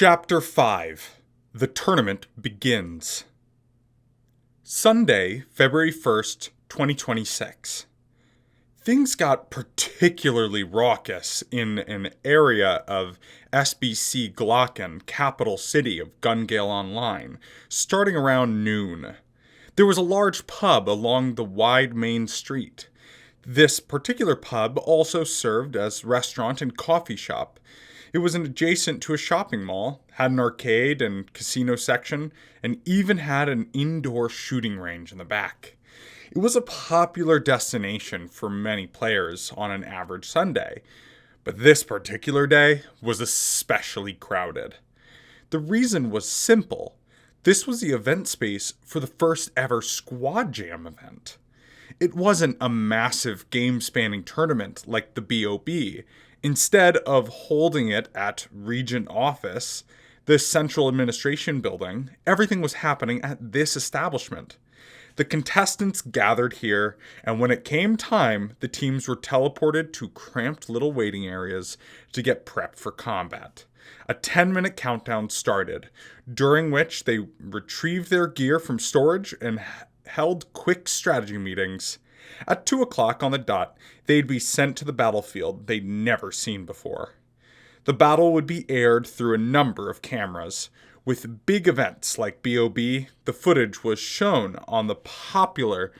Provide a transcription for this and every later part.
Chapter 5. The Tournament Begins. Sunday, February 1st, 2026. Things got particularly raucous in an area of SBC Glocken, capital city of Gale Online, starting around noon. There was a large pub along the wide main street. This particular pub also served as restaurant and coffee shop. It was adjacent to a shopping mall, had an arcade and casino section, and even had an indoor shooting range in the back. It was a popular destination for many players on an average Sunday, but this particular day was especially crowded. The reason was simple. This was the event space for the first ever Squad Jam event. It wasn't a massive game-spanning tournament like the BOB. Instead of holding it at Regent Office, the central administration building, everything was happening at this establishment. The contestants gathered here, and when it came time, the teams were teleported to cramped little waiting areas to get prepped for combat. A 10-minute countdown started, during which they retrieved their gear from storage and held quick strategy meetings. At 2 o'clock on the dot, they'd be sent to the battlefield they'd never seen before. The battle would be aired through a number of cameras. With big events like BOB, the footage was shown on the popular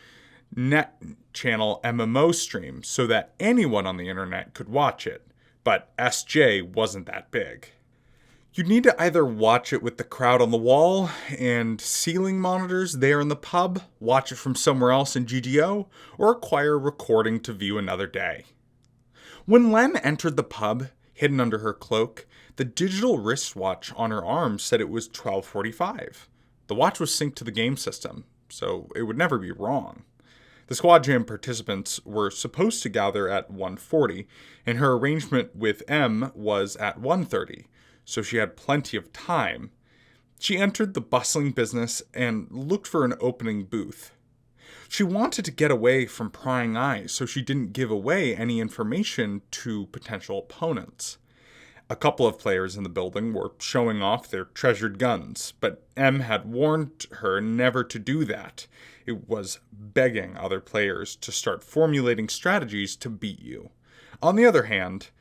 net channel MMO stream so that anyone on the internet could watch it, but SJ wasn't that big. You'd need to either watch it with the crowd on the wall and ceiling monitors there in the pub, watch it from somewhere else in GGO, or acquire a recording to view another day. When Len entered the pub, hidden under her cloak, the digital wristwatch on her arm said it was 12:45. The watch was synced to the game system, so it would never be wrong. The Squad Jam participants were supposed to gather at 1:40, and her arrangement with M was at 1:30. So she had plenty of time. She entered the bustling business and looked for an opening booth. She wanted to get away from prying eyes so she didn't give away any information to potential opponents. A couple of players in the building were showing off their treasured guns, but M had warned her never to do that. It was begging other players to start formulating strategies to beat you. On the other hand,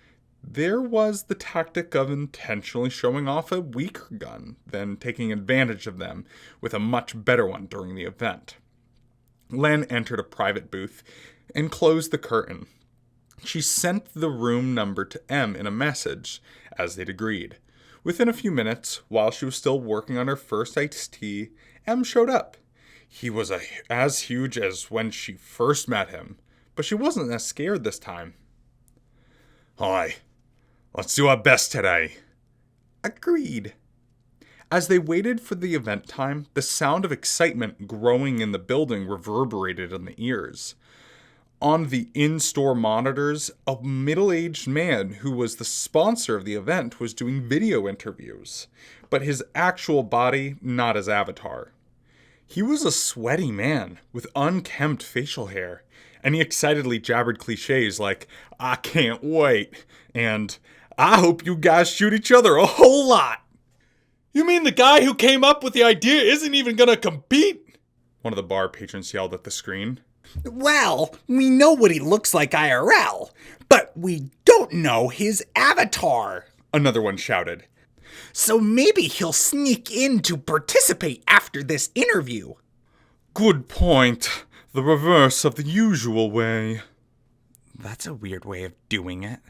there was the tactic of intentionally showing off a weaker gun, then taking advantage of them with a much better one during the event. Len entered a private booth and closed the curtain. She sent the room number to M in a message, as they'd agreed. Within a few minutes, while she was still working on her first iced tea, M showed up. He was as huge as when she first met him, but she wasn't as scared this time. Hi. Let's do our best today. Agreed. As they waited for the event time, the sound of excitement growing in the building reverberated in the ears. On the in-store monitors, a middle-aged man who was the sponsor of the event was doing video interviews, but his actual body not his avatar. He was a sweaty man with unkempt facial hair, and he excitedly jabbered cliches like, "I can't wait," and "I hope you guys shoot each other a whole lot." You mean the guy who came up with the idea isn't even gonna compete? One of the bar patrons yelled at the screen. Well, we know what he looks like IRL, but we don't know his avatar, another one shouted. So maybe he'll sneak in to participate after this interview. Good point. The reverse of the usual way. That's a weird way of doing it.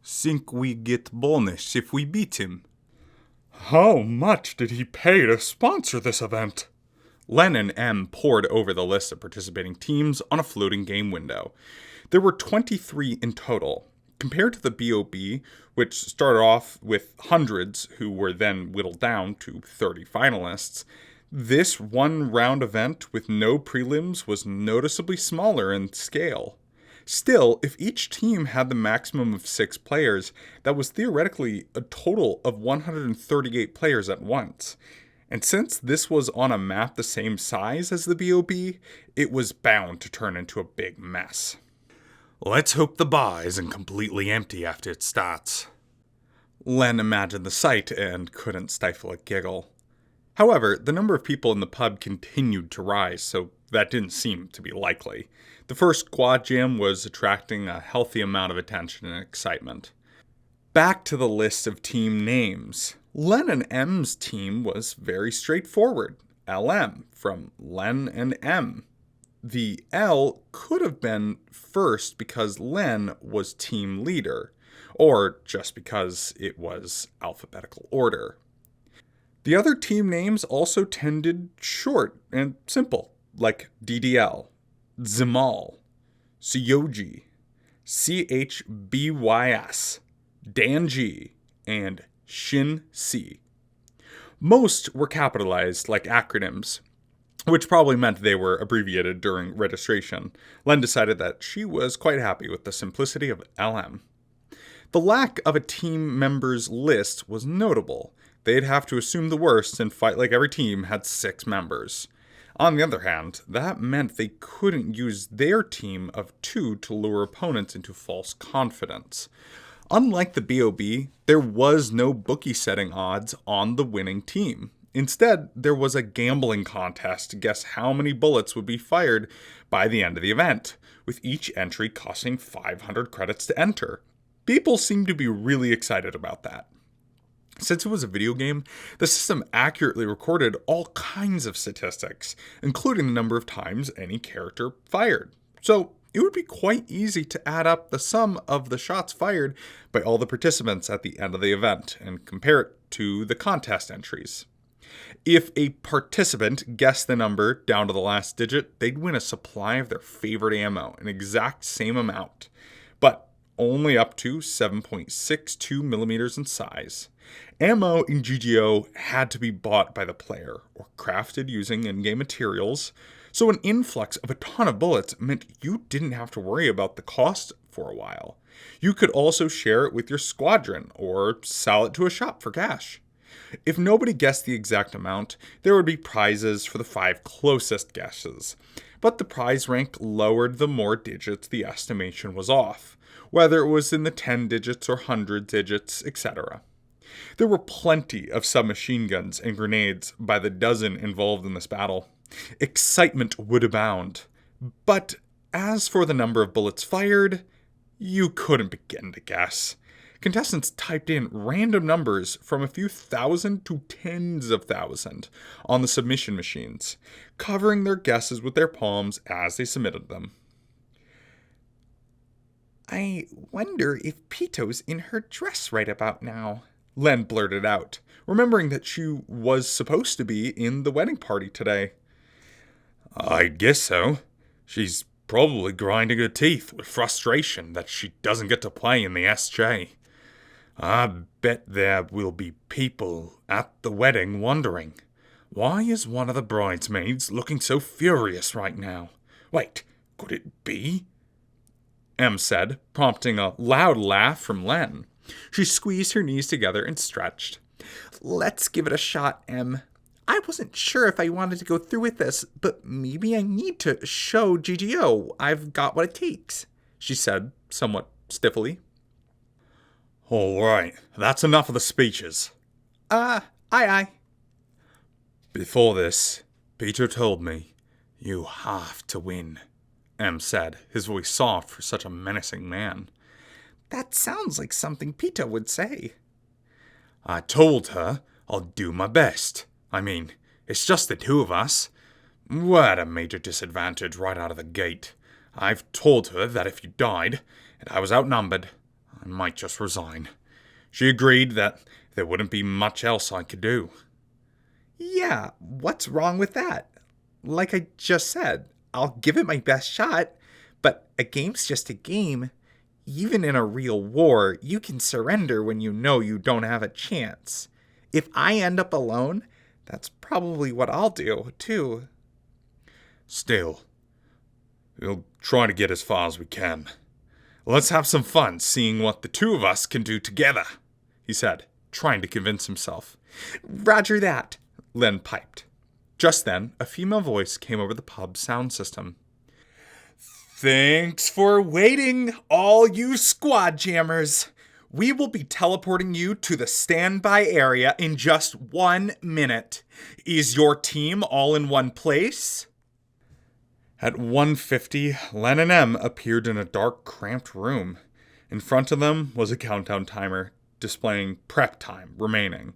Think we get bonus if we beat him. How much did he pay to sponsor this event? Len and M pored over the list of participating teams on a floating game window. There were 23 in total. Compared to the BOB, which started off with hundreds who were then whittled down to 30 finalists, this one-round event with no prelims was noticeably smaller in scale. Still, if each team had the maximum of 6 players, that was theoretically a total of 138 players at once. And since this was on a map the same size as the BOB, it was bound to turn into a big mess. Let's hope the bar isn't completely empty after it starts. Len imagined the sight and couldn't stifle a giggle. However, the number of people in the pub continued to rise, so that didn't seem to be likely. The first quad jam was attracting a healthy amount of attention and excitement. Back to the list of team names. Len and M's team was very straightforward. LM, from Len and M. The L could have been first because Len was team leader, or just because it was alphabetical order. The other team names also tended short and simple, like DDL, Zimal, Suyoji, CHBYS, Danji, and Shin C. Most were capitalized like acronyms, which probably meant they were abbreviated during registration. Len decided that she was quite happy with the simplicity of LM. The lack of a team member's list was notable. They'd have to assume the worst and fight like every team had 6 members. On the other hand, that meant they couldn't use their team of 2 to lure opponents into false confidence. Unlike the BOB, there was no bookie setting odds on the winning team. Instead, there was a gambling contest to guess how many bullets would be fired by the end of the event, with each entry costing 500 credits to enter. People seemed to be really excited about that. Since it was a video game, the system accurately recorded all kinds of statistics, including the number of times any character fired. So it would be quite easy to add up the sum of the shots fired by all the participants at the end of the event and compare it to the contest entries. If a participant guessed the number down to the last digit, they'd win a supply of their favorite ammo, an exact same amount, but only up to 7.62 millimeters in size. Ammo in GGO had to be bought by the player or crafted using in-game materials, so an influx of a ton of bullets meant you didn't have to worry about the cost for a while. You could also share it with your squadron or sell it to a shop for cash. If nobody guessed the exact amount, there would be prizes for the 5 closest guesses, but the prize rank lowered the more digits the estimation was off, whether it was in the 10 digits or 100 digits, etc. There were plenty of submachine guns and grenades by the dozen involved in this battle. Excitement would abound. But as for the number of bullets fired, you couldn't begin to guess. Contestants typed in random numbers from a few thousand to tens of thousands on the submission machines, covering their guesses with their palms as they submitted them. I wonder if Pito's in her dress right about now, Len blurted out, remembering that she was supposed to be in the wedding party today. I guess so. She's probably grinding her teeth with frustration that she doesn't get to play in the SJ. I bet there will be people at the wedding wondering, why is one of the bridesmaids looking so furious right now? Wait, could it be? M said, prompting a loud laugh from Len. She squeezed her knees together and stretched. Let's give it a shot, M. I wasn't sure if I wanted to go through with this, but maybe I need to show GGO I've got what it takes, she said, somewhat stiffly. All right, that's enough of the speeches. Aye. Before this, Peter told me, you have to win, M said, his voice soft for such a menacing man. That sounds like something Pito would say. I told her I'll do my best. I mean, it's just the 2 of us. We're at a major disadvantage right out of the gate. I've told her that if you died, and I was outnumbered, I might just resign. She agreed that there wouldn't be much else I could do. Yeah, what's wrong with that? Like I just said, I'll give it my best shot, but a game's just a game. Even in a real war, you can surrender when you know you don't have a chance. If I end up alone, that's probably what I'll do, too. Still, we'll try to get as far as we can. Let's have some fun seeing what the 2 of us can do together, he said, trying to convince himself. Roger that, Len piped. Just then, a female voice came over the pub sound system. Thanks for waiting, all you squad jammers. We will be teleporting you to the standby area in just 1 minute. Is your team all in one place? At 1:50, Len and Em appeared in a dark, cramped room. In front of them was a countdown timer displaying prep time remaining,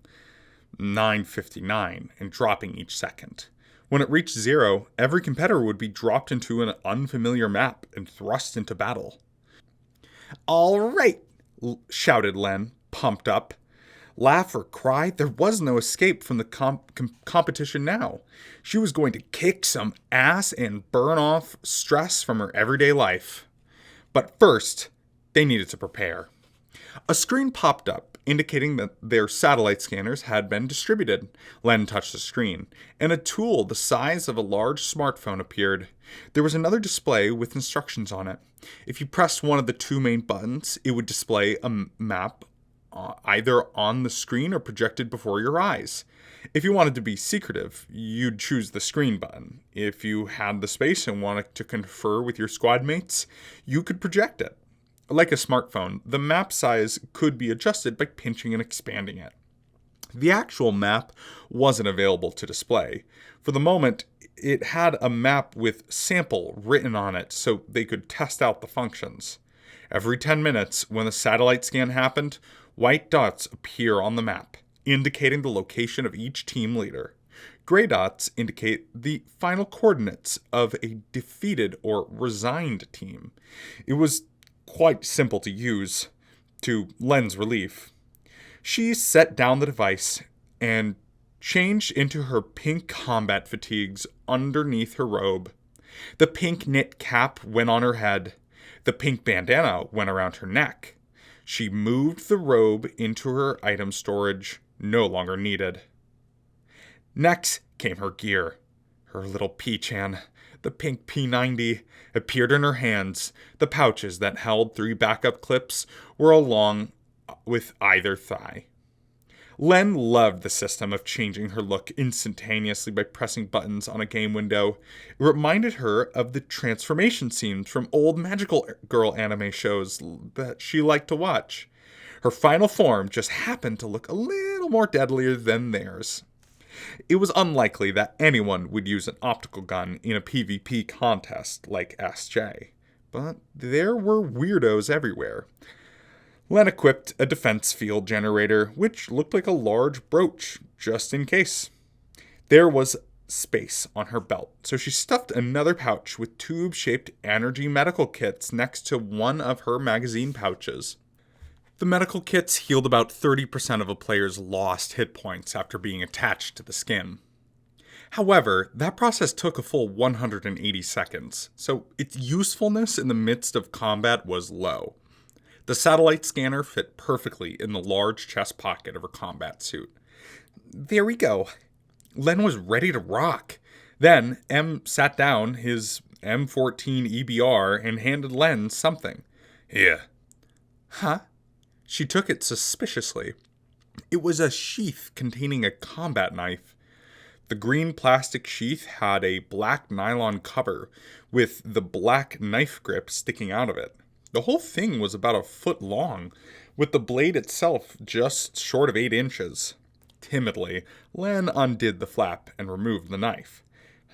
9:59, and dropping each second. When it reached 0, every competitor would be dropped into an unfamiliar map and thrust into battle. All right, shouted Len, pumped up. Laugh or cry, there was no escape from the competition now. She was going to kick some ass and burn off stress from her everyday life. But first, they needed to prepare. A screen popped up, indicating that their satellite scanners had been distributed. Len touched the screen, and a tool the size of a large smartphone appeared. There was another display with instructions on it. If you pressed one of the 2 main buttons, it would display a map either on the screen or projected before your eyes. If you wanted to be secretive, you'd choose the screen button. If you had the space and wanted to confer with your squad mates, you could project it. Like a smartphone, the map size could be adjusted by pinching and expanding it. The actual map wasn't available to display. For the moment, it had a map with sample written on it so they could test out the functions. Every 10 minutes, when the satellite scan happened, white dots appear on the map, indicating the location of each team leader. Gray dots indicate the final coordinates of a defeated or resigned team. It was quite simple to use, to Len's relief. She set down the device and changed into her pink combat fatigues underneath her robe. The pink knit cap went on her head. The pink bandana went around her neck. She moved the robe into her item storage, no longer needed. Next came her gear. Her little P-chan, the pink P90, appeared in her hands. The pouches that held 3 backup clips were along with either thigh. Len loved the system of changing her look instantaneously by pressing buttons on a game window. It reminded her of the transformation scenes from old magical girl anime shows that she liked to watch. Her final form just happened to look a little more deadlier than theirs. It was unlikely that anyone would use an optical gun in a PvP contest like SJ, but there were weirdos everywhere. Len equipped a defense field generator, which looked like a large brooch, just in case. There was space on her belt, so she stuffed another pouch with tube-shaped energy medical kits next to one of her magazine pouches. The medical kits healed about 30% of a player's lost hit points after being attached to the skin. However, that process took a full 180 seconds, so its usefulness in the midst of combat was low. The satellite scanner fit perfectly in the large chest pocket of her combat suit. There we go. Len was ready to rock. Then M sat down his M14 EBR and handed Len something. Here. Huh? She took it suspiciously. It was a sheath containing a combat knife. The green plastic sheath had a black nylon cover with the black knife grip sticking out of it. The whole thing was about a foot long, with the blade itself just short of 8 inches. Timidly, Len undid the flap and removed the knife.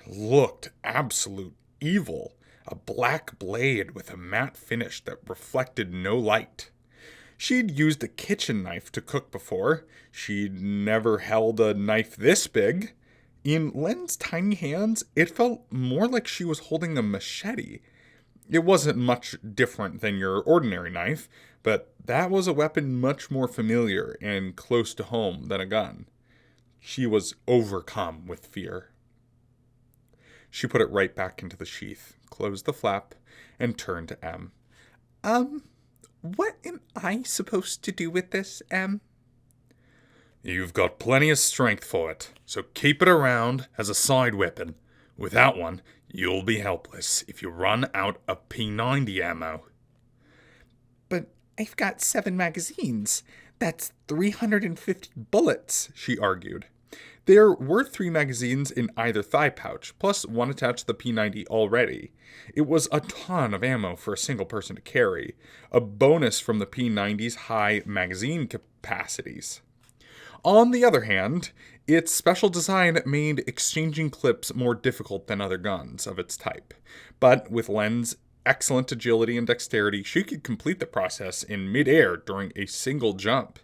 It looked absolute evil, a black blade with a matte finish that reflected no light. She'd used a kitchen knife to cook before. She'd never held a knife this big. In Len's tiny hands, it felt more like she was holding a machete. It wasn't much different than your ordinary knife, but that was a weapon much more familiar and close to home than a gun. She was overcome with fear. She put it right back into the sheath, closed the flap, and turned to M. What am I supposed to do with this, M? You've got plenty of strength for it, so keep it around as a side weapon. Without one, you'll be helpless if you run out of P90 ammo. But I've got 7 magazines. That's 350 bullets, She argued. There were 3 magazines in either thigh pouch, plus one attached to the P90 already. It was a ton of ammo for a single person to carry, a bonus from the P90's high magazine capacities. On the other hand, its special design made exchanging clips more difficult than other guns of its type, but with Len's excellent agility and dexterity, she could complete the process in mid-air during a single jump.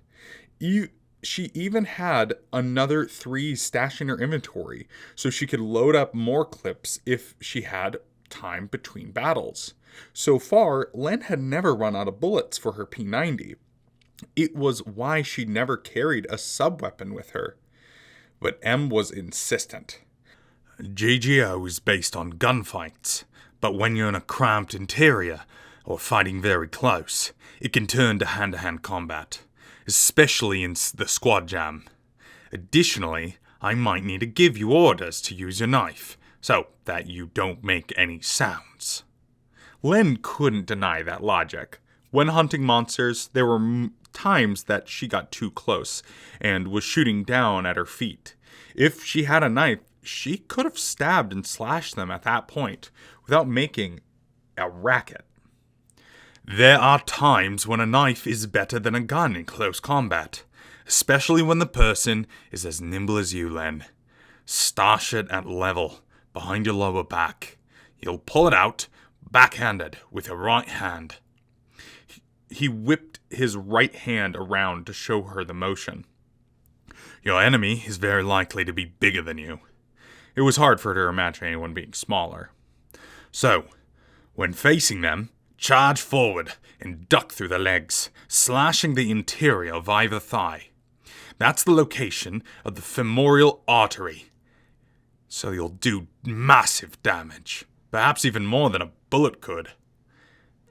She even had another 3 stashed in her inventory, so she could load up more clips if she had time between battles. So far, Len had never run out of bullets for her P90. It was why she never carried a sub-weapon with her. But M was insistent. GGO is based on gunfights, but when you're in a cramped interior, or fighting very close, it can turn to hand-to-hand combat, especially in the squad jam. Additionally, I might need to give you orders to use your knife, so that you don't make any sounds. Len couldn't deny that logic. When hunting monsters, there were times that she got too close and was shooting down at her feet. If she had a knife, she could have stabbed and slashed them at that point without making a racket. There are times when a knife is better than a gun in close combat, especially when the person is as nimble as you, Len. Stash it at level, behind your lower back. You'll pull it out, backhanded, with your right hand. He whipped his right hand around to show her the motion. Your enemy is very likely to be bigger than you. It was hard for her to imagine anyone being smaller. So, when facing them, charge forward and duck through the legs, slashing the interior of either thigh. That's the location of the femoral artery. So you'll do massive damage, perhaps even more than a bullet could.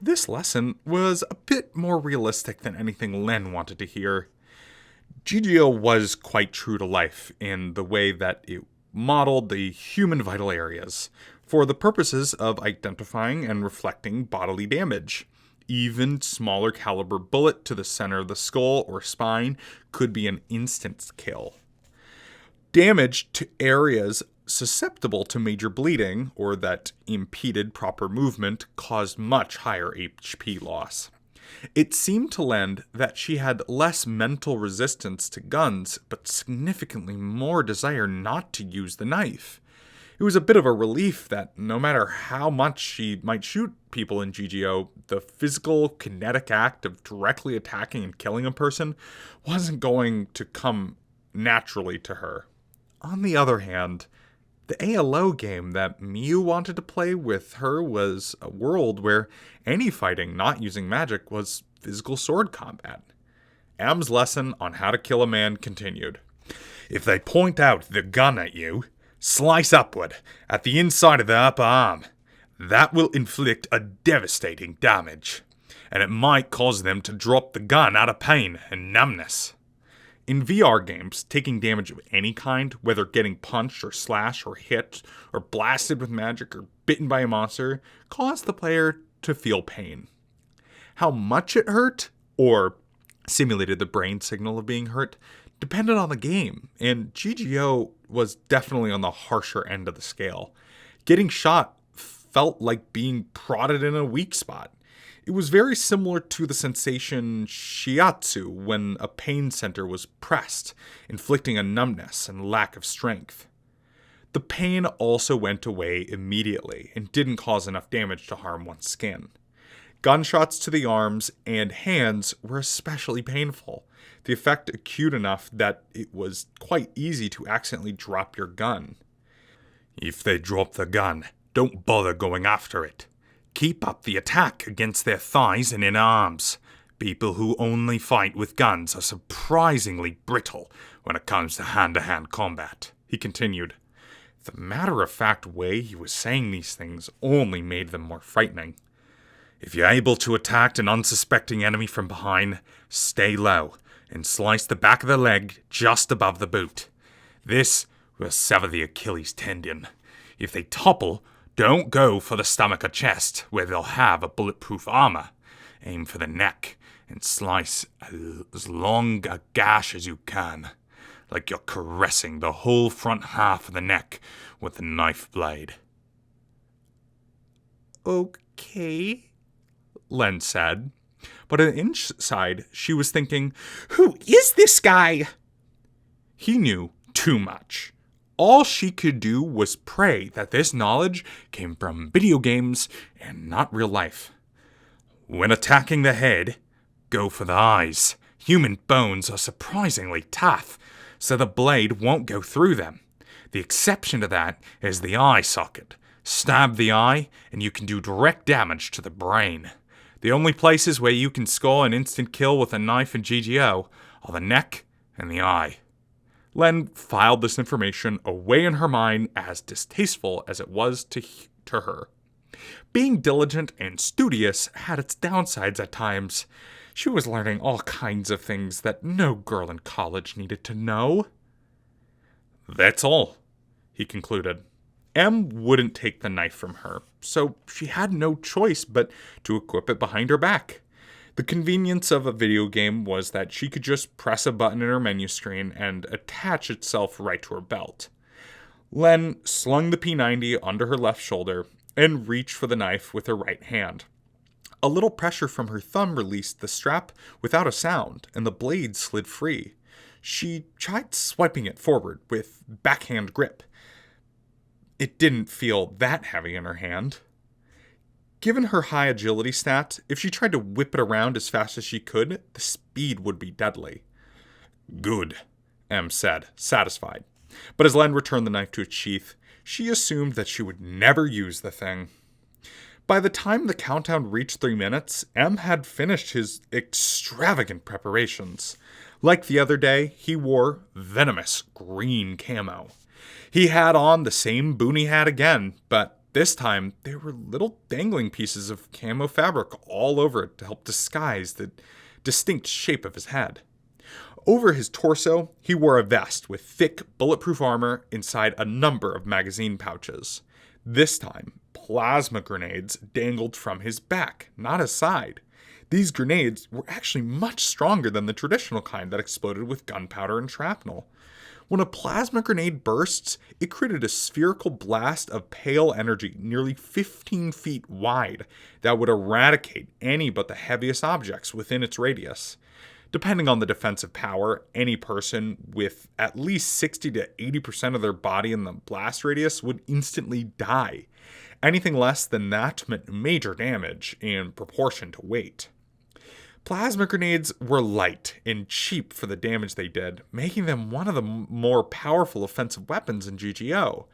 This lesson was a bit more realistic than anything Len wanted to hear. GGO was quite true to life in the way that it modeled the human vital areas for the purposes of identifying and reflecting bodily damage. Even smaller caliber bullet to the center of the skull or spine could be an instant kill. Damage to areas susceptible to major bleeding or that impeded proper movement caused much higher HP loss. It seemed to Len that she had less mental resistance to guns, but significantly more desire not to use the knife. It was a bit of a relief that no matter how much she might shoot people in GGO, the physical, kinetic act of directly attacking and killing a person wasn't going to come naturally to her. On the other hand, the ALO game that Miu wanted to play with her was a world where any fighting not using magic was physical sword combat. Am's lesson on how to kill a man continued. If they point out the gun at you, slice upward at the inside of the upper arm. That will inflict a devastating damage, and it might cause them to drop the gun out of pain and numbness. In VR games, taking damage of any kind, whether getting punched or slashed or hit or blasted with magic or bitten by a monster, caused the player to feel pain. How much it hurt, or simulated the brain signal of being hurt, depended on the game, and GGO was definitely on the harsher end of the scale. Getting shot felt like being prodded in a weak spot. It was very similar to the sensation shiatsu when a pain center was pressed, inflicting a numbness and lack of strength. The pain also went away immediately and didn't cause enough damage to harm one's skin. Gunshots to the arms and hands were especially painful, the effect acute enough that it was quite easy to accidentally drop your gun. If they drop the gun, don't bother going after it. Keep up the attack against their thighs and inner arms. People who only fight with guns are surprisingly brittle when it comes to hand-to-hand combat, he continued. The matter-of-fact way he was saying these things only made them more frightening. If you're able to attack an unsuspecting enemy from behind, stay low and slice the back of the leg just above the boot. This will sever the Achilles tendon. If they topple, don't go for the stomach or chest, where they'll have a bulletproof armor. Aim for the neck and slice as long a gash as you can. like you're caressing the whole front half of the neck with a knife blade. Okay, Len said. But inside, she was thinking, who is this guy? He knew too much. All she could do was pray that this knowledge came from video games and not real life. When attacking the head, go for the eyes. Human bones are surprisingly tough, so the blade won't go through them. The exception to that is the eye socket. Stab the eye, and you can do direct damage to the brain. The only places where you can score an instant kill with a knife in GGO are the neck and the eye. Len filed this information away in her mind as distasteful as it was to her. Being diligent and studious had its downsides at times. She was learning all kinds of things that no girl in college needed to know. That's all, he concluded. M wouldn't take the knife from her, so she had no choice but to equip it behind her back. The convenience of a video game was that she could just press a button in her menu screen and attach itself right to her belt. Len slung the P90 under her left shoulder and reached for the knife with her right hand. A little pressure from her thumb released the strap without a sound, and the blade slid free. She tried swiping it forward with backhand grip. It didn't feel that heavy in her hand. Given her high agility stat, if she tried to whip it around as fast as she could, the speed would be deadly. Good, M said, satisfied. But as Len returned the knife to its sheath, she assumed that she would never use the thing. By the time the countdown reached 3 minutes, M had finished his extravagant preparations. Like the other day, he wore venomous green camo. He had on the same boonie hat again, but this time there were little dangling pieces of camo fabric all over it to help disguise the distinct shape of his head. Over his torso, he wore a vest with thick, bulletproof armor inside a number of magazine pouches. This time, plasma grenades dangled from his back, not his side. These grenades were actually much stronger than the traditional kind that exploded with gunpowder and shrapnel. When a plasma grenade bursts, it created a spherical blast of pale energy nearly 15 feet wide that would eradicate any but the heaviest objects within its radius. Depending on the defensive power, any person with at least 60 to 80% of their body in the blast radius would instantly die. Anything less than that meant major damage in proportion to weight. Plasma grenades were light and cheap for the damage they did, making them one of the more powerful offensive weapons in GGO.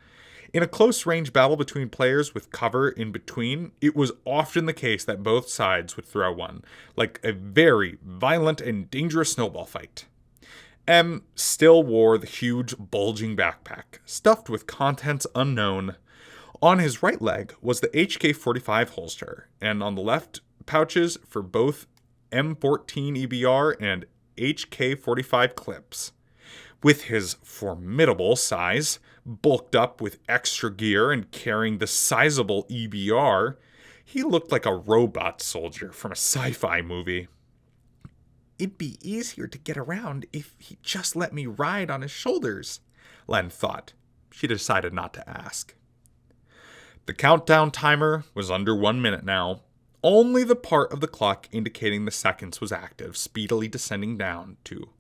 In a close-range battle between players with cover in between, it was often the case that both sides would throw one, like a very violent and dangerous snowball fight. M still wore the huge, bulging backpack, stuffed with contents unknown. On his right leg was the HK-45 holster, and on the left, pouches for both M14 EBR and HK-45 clips. With his formidable size, bulked up with extra gear and carrying the sizable EBR, he looked like a robot soldier from a sci-fi movie. It'd be easier to get around if he just let me ride on his shoulders, Len thought. She decided not to ask. The countdown timer was under 1 minute now. Only the part of the clock indicating the seconds was active, speedily descending down to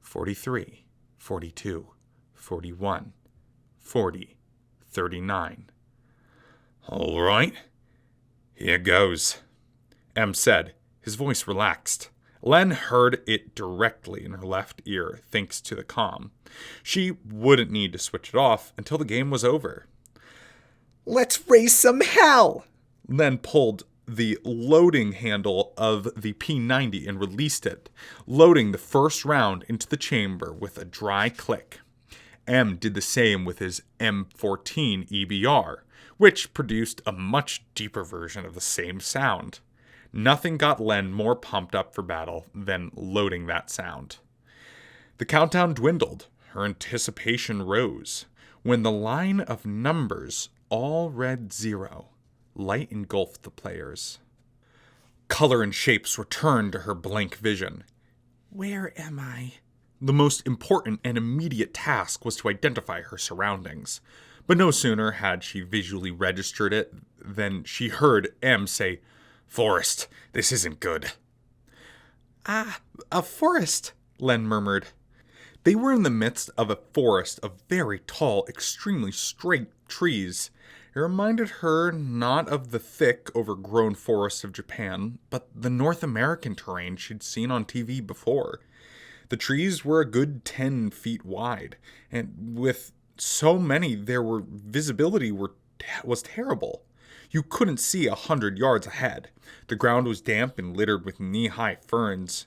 43, 42, 41, 40, 39. All right, here goes, M said, his voice relaxed. Len heard it directly in her left ear, thanks to the comm. She wouldn't need to switch it off until the game was over. Let's raise some hell! Len pulled the loading handle of the P90 and released it, loading the first round into the chamber with a dry click. M did the same with his M14 EBR, which produced a much deeper version of the same sound. Nothing got Len more pumped up for battle than loading that sound. The countdown dwindled. Her anticipation rose. When the line of numbers all read 0, light engulfed the players. Color and shapes returned to her blank vision. Where am I? The most important and immediate task was to identify her surroundings. But no sooner had she visually registered it than she heard M say, "Forest, this isn't good." "Ah, a forest," Len murmured. They were in the midst of a forest of very tall, extremely straight trees. It reminded her not of the thick, overgrown forests of Japan, but the North American terrain she'd seen on TV before. The trees were a good 10 feet wide, and with so many visibility was terrible. You couldn't see 100 yards ahead. The ground was damp and littered with knee-high ferns.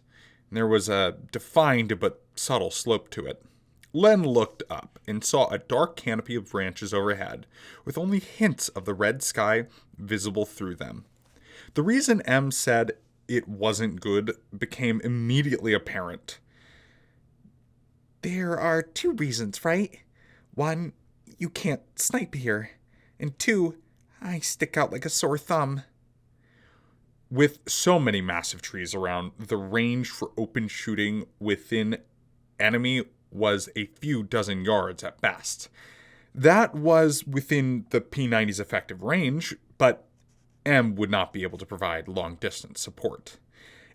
There was a defined but subtle slope to it. Len looked up and saw a dark canopy of branches overhead, with only hints of the red sky visible through them. The reason M said it wasn't good became immediately apparent. "There are 2 reasons, right? 1, you can't snipe here. And 2, I stick out like a sore thumb." With so many massive trees around, the range for open shooting within enemy was a few dozen yards at best. That was within the P-90's effective range, but M would not be able to provide long-distance support.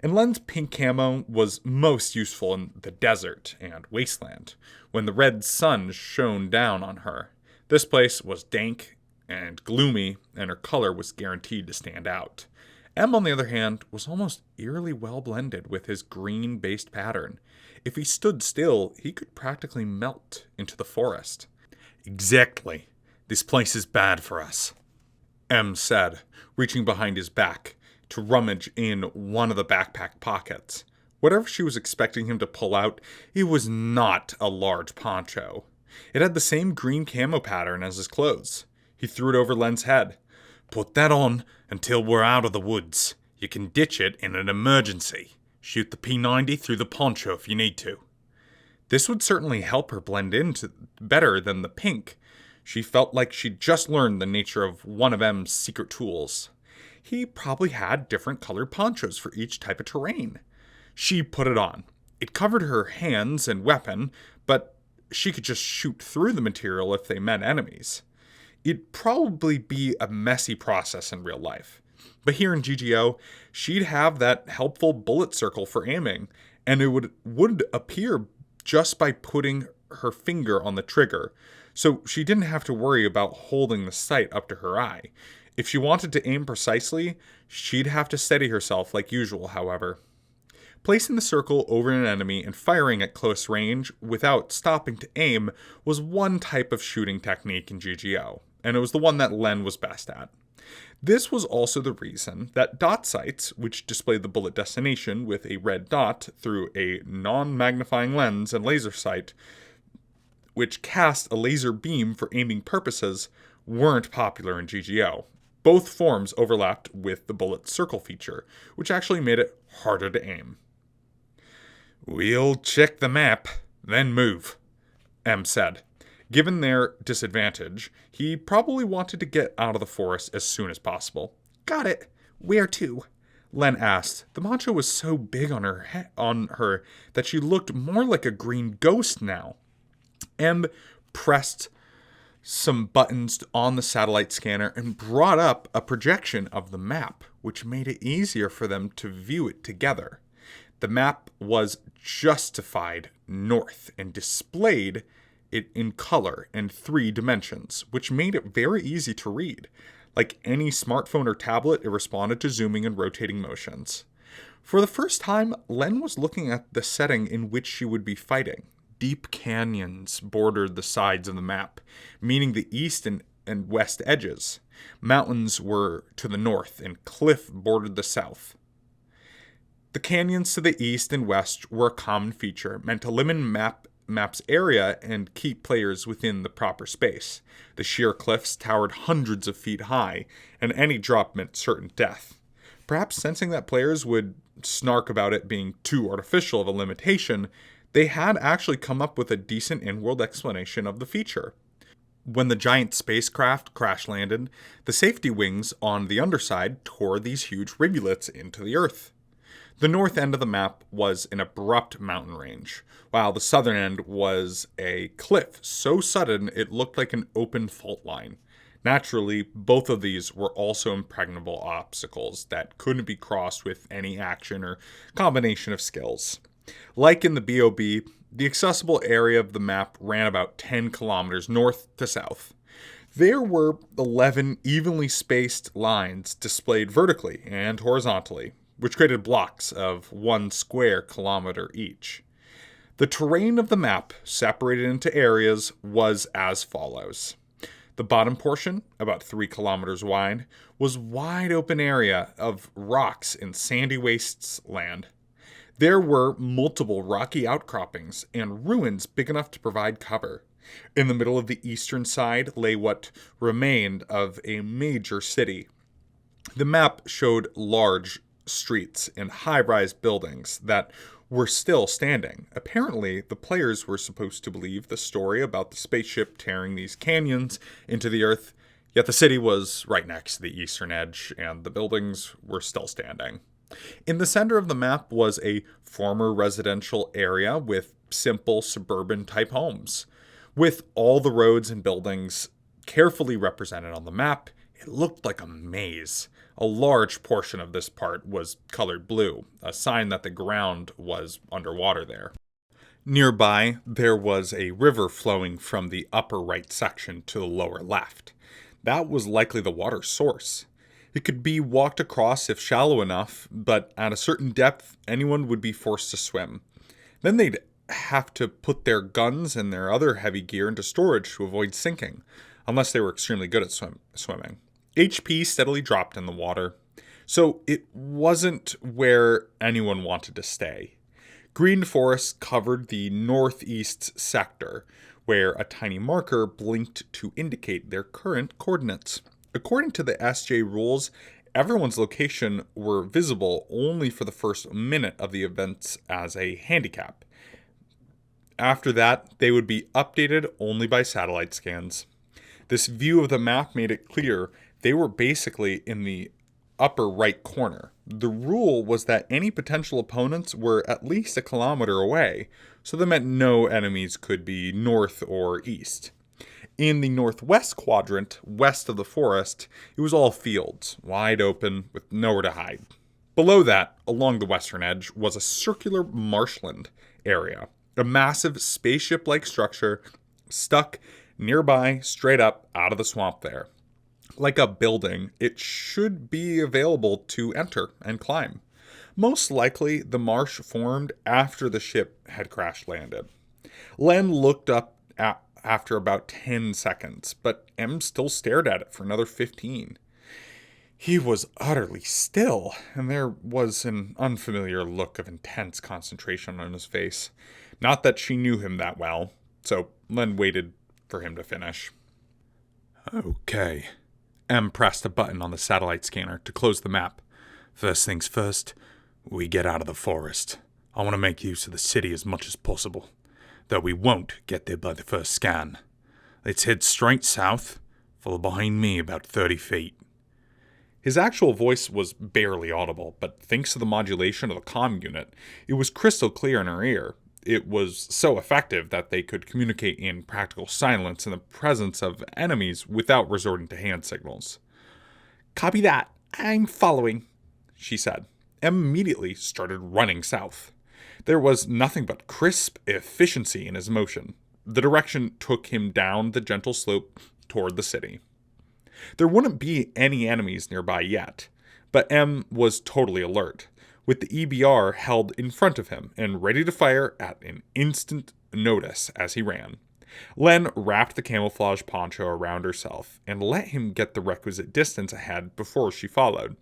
And Len's pink camo was most useful in the desert and wasteland, when the red sun shone down on her. This place was dank and gloomy, and her color was guaranteed to stand out. M, on the other hand, was almost eerily well blended with his green-based pattern. If he stood still, he could practically melt into the forest. "Exactly. This place is bad for us," M said, reaching behind his back to rummage in one of the backpack pockets. Whatever she was expecting him to pull out, it was not a large poncho. It had the same green camo pattern as his clothes. He threw it over Len's head. "Put that on until we're out of the woods. You can ditch it in an emergency. Shoot the P-90 through the poncho if you need to." This would certainly help her blend in better than the pink. She felt like she'd just learned the nature of one of M's secret tools. He probably had different colored ponchos for each type of terrain. She put it on. It covered her hands and weapon, but she could just shoot through the material if they met enemies. It'd probably be a messy process in real life. But here in GGO, she'd have that helpful bullet circle for aiming, and it would appear just by putting her finger on the trigger, so she didn't have to worry about holding the sight up to her eye. If she wanted to aim precisely, she'd have to steady herself like usual, however. Placing the circle over an enemy and firing at close range without stopping to aim was one type of shooting technique in GGO, and it was the one that Len was best at. This was also the reason that dot sights, which displayed the bullet destination with a red dot through a non-magnifying lens and laser sight, which cast a laser beam for aiming purposes, weren't popular in GGO. Both forms overlapped with the bullet circle feature, which actually made it harder to aim. "We'll check the map, then move," M said. Given their disadvantage, he probably wanted to get out of the forest as soon as possible. "Got it. Where to?" Len asked. The poncho was so big on her that she looked more like a green ghost now. M pressed some buttons on the satellite scanner and brought up a projection of the map, which made it easier for them to view it together. The map was justified north and displayed it in color and 3 dimensions, which made it very easy to read. Like any smartphone or tablet, it responded to zooming and rotating motions. For the first time, Len was looking at the setting in which she would be fighting. Deep canyons bordered the sides of the map, meaning the east and west edges. Mountains were to the north, and cliff bordered the south. The canyons to the east and west were a common feature, meant to limit map's area and keep players within the proper space. The sheer cliffs towered hundreds of feet high, and any drop meant certain death. Perhaps sensing that players would snark about it being too artificial of a limitation, they had actually come up with a decent in-world explanation of the feature. When the giant spacecraft crash-landed, the safety wings on the underside tore these huge rivulets into the earth. The north end of the map was an abrupt mountain range, while the southern end was a cliff so sudden it looked like an open fault line. Naturally, both of these were also impregnable obstacles that couldn't be crossed with any action or combination of skills. Like in the BOB, the accessible area of the map ran about 10 kilometers north to south. There were 11 evenly spaced lines displayed vertically and horizontally, which created blocks of 1 square kilometer each. The terrain of the map, separated into areas, was as follows. The bottom portion, about 3 kilometers wide, was wide open area of rocks and sandy wastes land. There were multiple rocky outcroppings and ruins big enough to provide cover. In the middle of the eastern side lay what remained of a major city. The map showed large streets and high-rise buildings that were still standing. Apparently, the players were supposed to believe the story about the spaceship tearing these canyons into the earth, yet the city was right next to the eastern edge, and the buildings were still standing. In the center of the map was a former residential area with simple suburban-type homes. With all the roads and buildings carefully represented on the map, it looked like a maze. A large portion of this part was colored blue, a sign that the ground was underwater there. Nearby, there was a river flowing from the upper right section to the lower left. That was likely the water source. It could be walked across if shallow enough, but at a certain depth, anyone would be forced to swim. Then they'd have to put their guns and their other heavy gear into storage to avoid sinking, unless they were extremely good at swimming. HP steadily dropped in the water, so it wasn't where anyone wanted to stay. Green forest covered the northeast sector, where a tiny marker blinked to indicate their current coordinates. According to the SJ rules, everyone's location were visible only for the first minute of the events as a handicap. After that, they would be updated only by satellite scans. This view of the map made it clear they were basically in the upper right corner. The rule was that any potential opponents were at least a kilometer away, so that meant no enemies could be north or east. In the northwest quadrant, west of the forest, it was all fields, wide open, with nowhere to hide. Below that, along the western edge, was a circular marshland area, a massive spaceship-like structure stuck nearby, straight up out of the swamp there. Like a building, it should be available to enter and climb. Most likely, the marsh formed after the ship had crash-landed. Len looked up after about 10 seconds, but M still stared at it for another 15. He was utterly still, and there was an unfamiliar look of intense concentration on his face. Not that she knew him that well, so Len waited for him to finish. Okay. M pressed a button on the satellite scanner to close the map. First things first, we get out of the forest. I want to make use of the city as much as possible, though we won't get there by the first scan. Let's head straight south, follow behind me about 30 feet. His actual voice was barely audible, but thanks to the modulation of the comm unit, it was crystal clear in her ear. It was so effective that they could communicate in practical silence in the presence of enemies without resorting to hand signals. Copy that. I'm following, she said. M immediately started running south. There was nothing but crisp efficiency in his motion. The direction took him down the gentle slope toward the city. There wouldn't be any enemies nearby yet, but M was totally alert, with the EBR held in front of him and ready to fire at an instant notice as he ran. Len wrapped the camouflage poncho around herself and let him get the requisite distance ahead before she followed.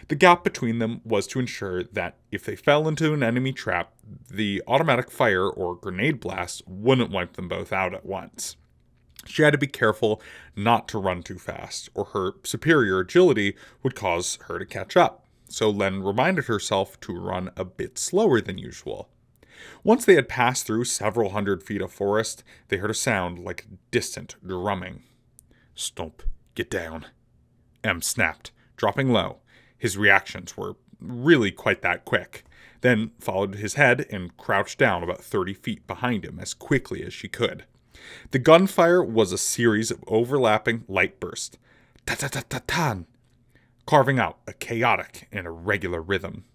The gap between them was to ensure that if they fell into an enemy trap, the automatic fire or grenade blast wouldn't wipe them both out at once. She had to be careful not to run too fast, or her superior agility would cause her to catch up. So Len reminded herself to run a bit slower than usual. Once they had passed through several hundred feet of forest, they heard a sound like distant drumming. Stop. Get down. M snapped, dropping low. His reactions were really quite that quick. then followed his head and crouched down about 30 feet behind him as quickly as she could. The gunfire was a series of overlapping light bursts, ta-ta-ta-ta-tan, carving out a chaotic and irregular rhythm.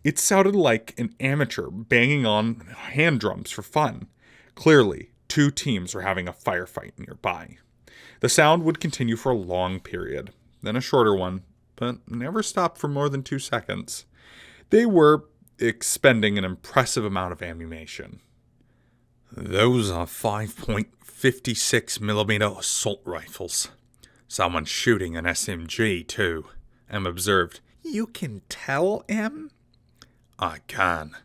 It sounded like an amateur banging on hand drums for fun. Clearly, two teams were having a firefight nearby. The sound would continue for a long period, then a shorter one, but never stopped for more than 2 seconds. They were expending an impressive amount of ammunition. Those are 5.56mm assault rifles. Someone's shooting an SMG, too, M observed. You can tell, M? I can.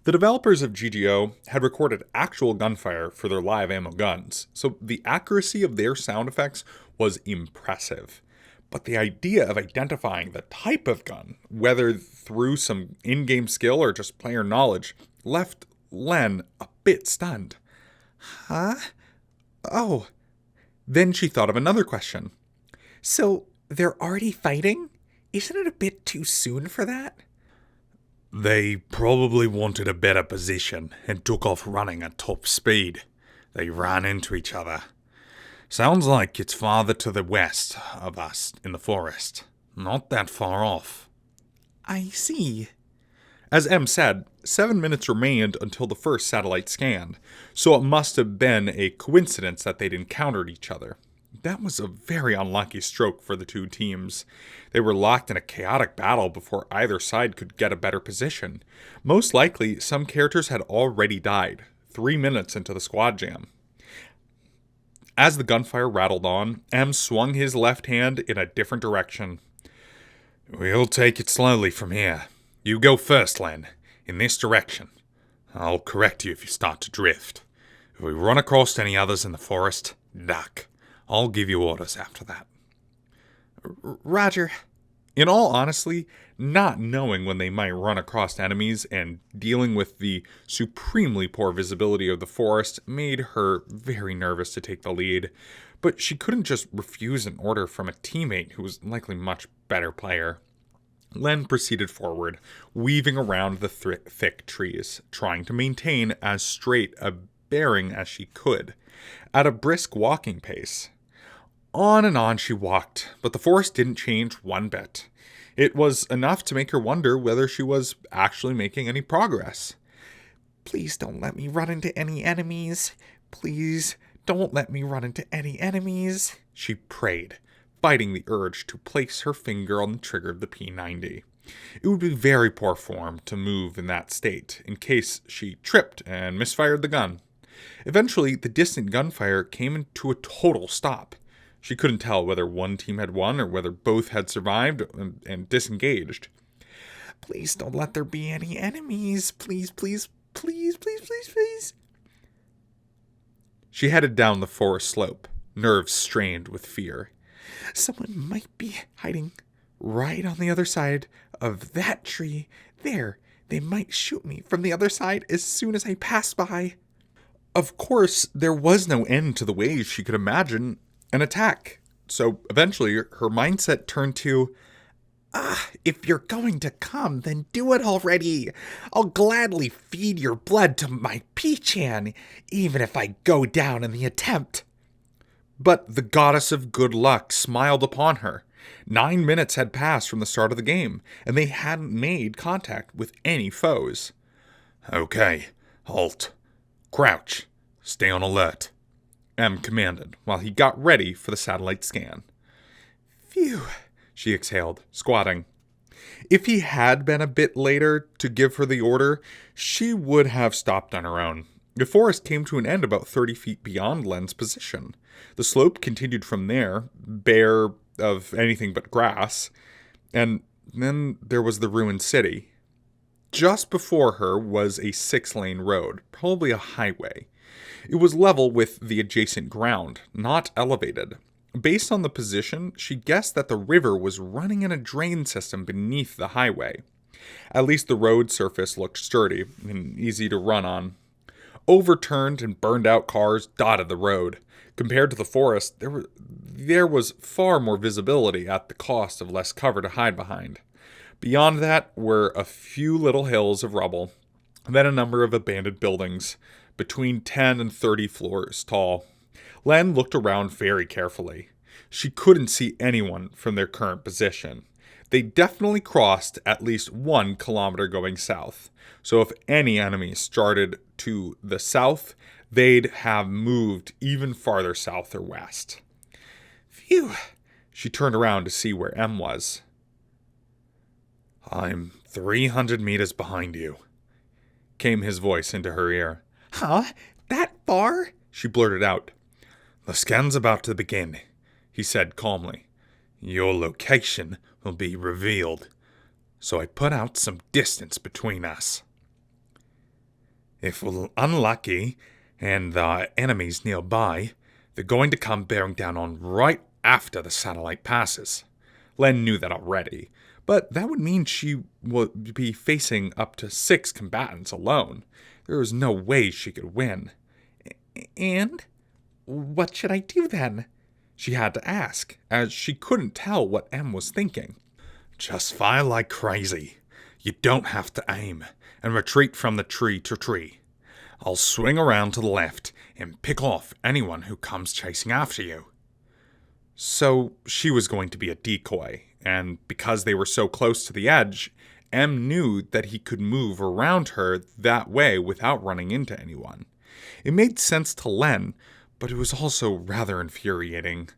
The developers of GGO had recorded actual gunfire for their live ammo guns, so the accuracy of their sound effects was impressive. But the idea of identifying the type of gun, whether through some in-game skill or just player knowledge, left Len a bit stunned. Huh? Oh. Then she thought of another question. So, they're already fighting? Isn't it a bit too soon for that? They probably wanted a better position and took off running at top speed. They ran into each other. Sounds like it's farther to the west of us in the forest. Not that far off. I see. As M said, 7 minutes remained until the first satellite scanned, so it must have been a coincidence that they'd encountered each other. That was a very unlucky stroke for the two teams. They were locked in a chaotic battle before either side could get a better position. Most likely, some characters had already died, 3 minutes into the squad jam. As the gunfire rattled on, M swung his left hand in a different direction. We'll take it slowly from here. You go first, Len, in this direction. I'll correct you if you start to drift. If we run across any others in the forest, duck. I'll give you orders after that. Roger. In all honesty, not knowing when they might run across enemies and dealing with the supremely poor visibility of the forest made her very nervous to take the lead, but she couldn't just refuse an order from a teammate who was likely a much better player. Len proceeded forward, weaving around the thick trees, trying to maintain as straight a bearing as she could, at a brisk walking pace. On and on she walked, but the forest didn't change one bit. It was enough to make her wonder whether she was actually making any progress. Please don't let me run into any enemies. Please don't let me run into any enemies, she prayed, fighting the urge to place her finger on the trigger of the P90. It would be very poor form to move in that state, in case she tripped and misfired the gun. Eventually, the distant gunfire came to a total stop. She couldn't tell whether one team had won or whether both had survived and disengaged. Please don't let there be any enemies. Please, please, please, please, please, please. She headed down the forest slope, nerves strained with fear. Someone might be hiding right on the other side of that tree. There, they might shoot me from the other side as soon as I pass by. Of course, there was no end to the ways she could imagine an attack. So eventually, her mindset turned to, if you're going to come, then do it already. I'll gladly feed your blood to my P-chan, even if I go down in the attempt. But the goddess of good luck smiled upon her. 9 minutes had passed from the start of the game, and they hadn't made contact with any foes. Okay, halt. Crouch. Stay on alert, M commanded, while he got ready for the satellite scan. Phew, she exhaled, squatting. If he had been a bit later to give her the order, she would have stopped on her own. The forest came to an end about 30 feet beyond Len's position. The slope continued from there, bare of anything but grass, and then there was the ruined city. Just before her was a 6-lane road, probably a highway. It was level with the adjacent ground, not elevated. Based on the position, she guessed that the river was running in a drain system beneath the highway. At least the road surface looked sturdy and easy to run on. Overturned and burned out cars dotted the road. Compared to the forest, there was far more visibility at the cost of less cover to hide behind. Beyond that were a few little hills of rubble, then a number of abandoned buildings, between 10 and 30 floors tall. Len looked around very carefully. She couldn't see anyone from their current position. They definitely crossed at least 1 kilometer going south, so if any enemies started to the south, they'd have moved even farther south or west. Phew! She turned around to see where M was. "I'm 300 meters behind you," came his voice into her ear. Huh? That far? She blurted out. "The scan's about to begin," he said calmly. "Your location will be revealed, so I put out some distance between us. If we're unlucky and there are enemies nearby, they're going to come bearing down on right after the satellite passes." Len knew that already, but that would mean she would be facing up to 6 combatants alone. There was no way she could win. And? What should I do then? She had to ask, as she couldn't tell what M was thinking. "Just fire like crazy. You don't have to aim, and retreat from the tree to tree. I'll swing around to the left and pick off anyone who comes chasing after you." So she was going to be a decoy, and because they were so close to the edge, M knew that he could move around her that way without running into anyone. It made sense to Len, but it was also rather infuriating.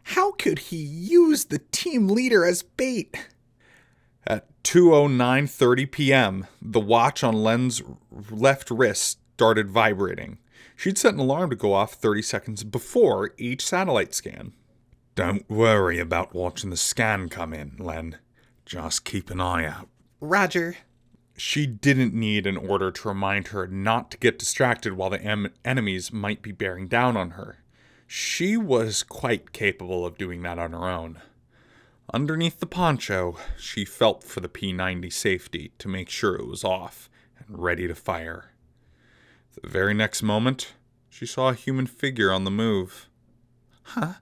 How could he use the team leader as bait? At 2:09:30 p.m., the watch on Len's left wrist started vibrating. She'd set an alarm to go off 30 seconds before each satellite scan. "Don't worry about watching the scan come in, Len. Just keep an eye out." Roger. She didn't need an order to remind her not to get distracted while the enemies might be bearing down on her. She was quite capable of doing that on her own. Underneath the poncho, she felt for the P90 safety to make sure it was off and ready to fire. The very next moment, she saw a human figure on the move. Huh?